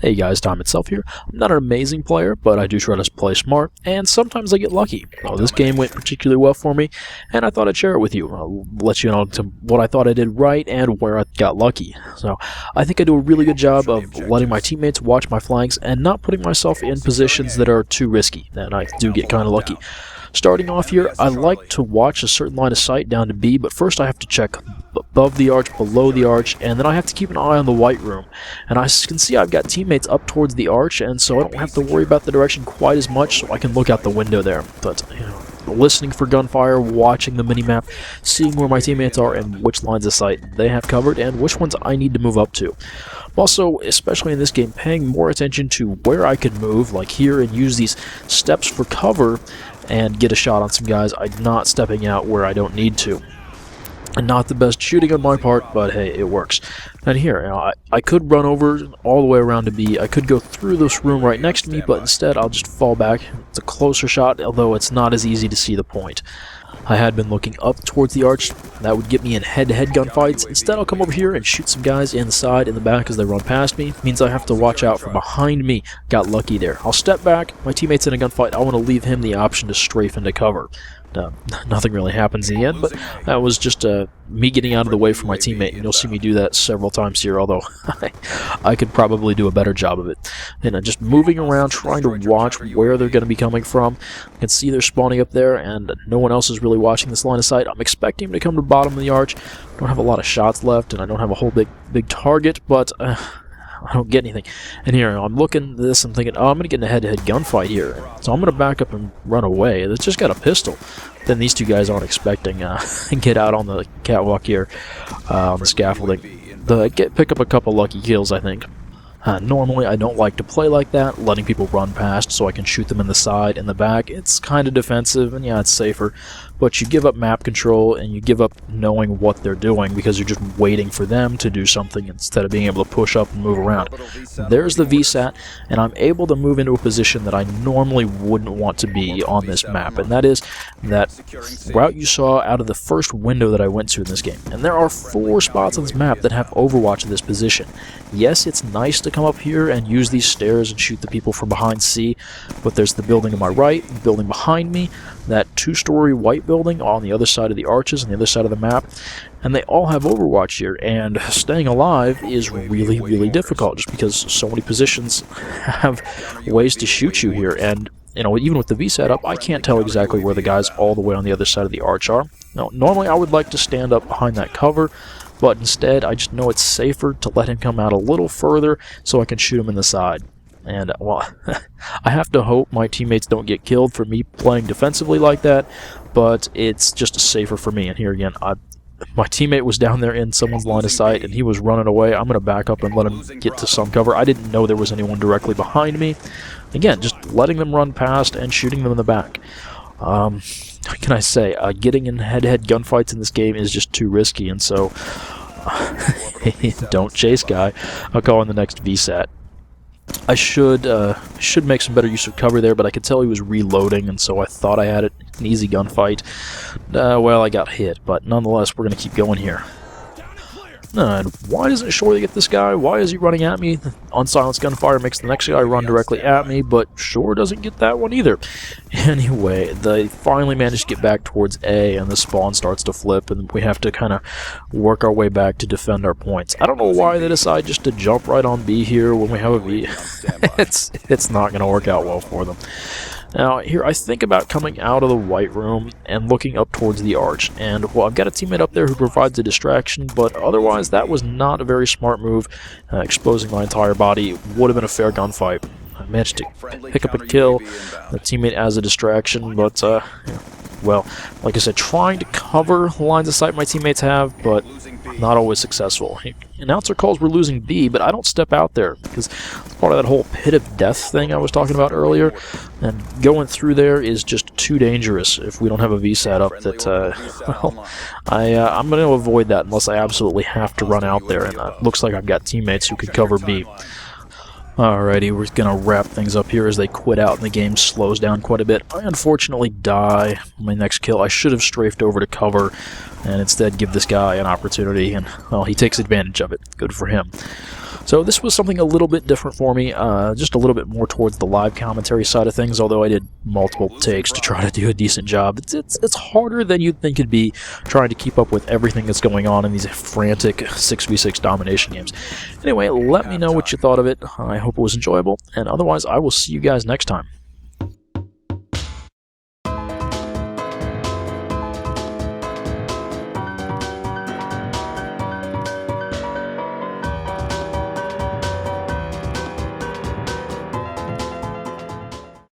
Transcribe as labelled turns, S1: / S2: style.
S1: Hey guys, Time Itself here. I'm not an amazing player, but I do try to play smart, and sometimes I get lucky. Well, this game went particularly well for me, and I thought I'd share it with you. I'll let you know what I thought I did right and where I got lucky. So, I think I do a really good job of letting my teammates watch my flanks and not putting myself in positions that are too risky, and I do get kind of lucky. Starting off here, I like to watch a certain line of sight down to B, but first I have to check above the arch, below the arch, and then I have to keep an eye on the white room. And I can see I've got teammates up towards the arch, and so I don't have to worry about the direction quite as much, so I can look out the window there. But, listening for gunfire, watching the minimap, seeing where my teammates are and which lines of sight they have covered, and which ones I need to move up to. Also, especially in this game, paying more attention to where I can move, like here, and use these steps for cover and get a shot on some guys. I'm not stepping out where I don't need to. And not the best shooting on my part, but hey, it works. And here, I could run over all the way around to B. I could go through this room right next to me, but instead I'll just fall back. It's a closer shot, although it's not as easy to see the point. I had been looking up towards the arch. That would get me in head-to-head gunfights. Instead, I'll come over here and shoot some guys in the side, in the back as they run past me. Means I have to watch out for behind me. Got lucky there. I'll step back. My teammate's in a gunfight. I want to leave him the option to strafe into cover. Nothing really happens in the end, but that was just me getting out of the way for my teammate, and you'll see me do that several times here, although I could probably do a better job of it. And just moving around, trying to watch where they're going to be coming from. I can see they're spawning up there, and no one else is really watching this line of sight. I'm expecting them to come to the bottom of the arch. I don't have a lot of shots left, and I don't have a whole big target, but I don't get anything. And here, I'm looking at this and thinking, oh, I'm going to get in a head-to-head gunfight here. So I'm going to back up and run away. It's just got a pistol. Then these two guys aren't expecting get out on the catwalk here, on the scaffolding. Pick up a couple lucky kills, I think. Normally, I don't like to play like that, letting people run past so I can shoot them in the side and the back. It's kind of defensive, and yeah, it's safer. But you give up map control, and you give up knowing what they're doing because you're just waiting for them to do something instead of being able to push up and move around. There's the VSAT, and I'm able to move into a position that I normally wouldn't want to be on this map, and that is that route you saw out of the first window that I went to in this game. And there are 4 spots on this map that have overwatch in this position. Yes, it's nice to come up here and use these stairs and shoot the people from behind C, but there's the building on my right, the building behind me, that 2-story white building on the other side of the arches and the other side of the map, and they all have overwatch here, and staying alive is really, really difficult just because so many positions have ways to shoot you here, and even with the VSAT up, I can't tell exactly where the guys all the way on the other side of the arch are. Now, normally I would like to stand up behind that cover, but instead I just know it's safer to let him come out a little further so I can shoot him in the side. And, well, I have to hope my teammates don't get killed for me playing defensively like that, but it's just safer for me. And here again, my teammate was down there in someone's line of sight, and he was running away. I'm going to back up and let him get to some cover. I didn't know there was anyone directly behind me. Again, just letting them run past and shooting them in the back. What can I say? Getting in head-to-head gunfights in this game is just too risky, and so don't chase guy. I'll call in the next VSAT. I should make some better use of cover there, but I could tell he was reloading, and so I thought I had it. An easy gunfight. Well, I got hit, but nonetheless, we're going to keep going here. And why doesn't Shorty get this guy? Why is he running at me? Unsilenced gunfire makes the next guy run directly at me, but Shore doesn't get that one either. Anyway, they finally manage to get back towards A, and the spawn starts to flip, and we have to kind of work our way back to defend our points. I don't know why they decide just to jump right on B here when we have a V. It's not going to work out well for them. Now, here, I think about coming out of the white room and looking up towards the arch, and, well, I've got a teammate up there who provides a distraction, but otherwise that was not a very smart move. Exposing my entire body would have been a fair gunfight. I managed to pick up a kill, the teammate as a distraction, but, well, like I said, trying to cover the lines of sight my teammates have, but not always successful. Announcer calls we're losing B, but I don't step out there, because it's part of that whole pit of death thing I was talking about earlier, and going through there is just too dangerous if we don't have a VSAT up that, well, I'm going to avoid that unless I absolutely have to run out there, and looks like I've got teammates who could cover B. Alrighty, we're going to wrap things up here as they quit out and the game slows down quite a bit. I unfortunately die on my next kill. I should have strafed over to cover and instead give this guy an opportunity, and, well, he takes advantage of it. Good for him. So this was something a little bit different for me, just a little bit more towards the live commentary side of things, although I did multiple takes to try to do a decent job. It's harder than you'd think it'd be, trying to keep up with everything that's going on in these frantic 6v6 domination games. Anyway, let me know what you thought of it. I hope it was enjoyable, and otherwise I will see you guys next time.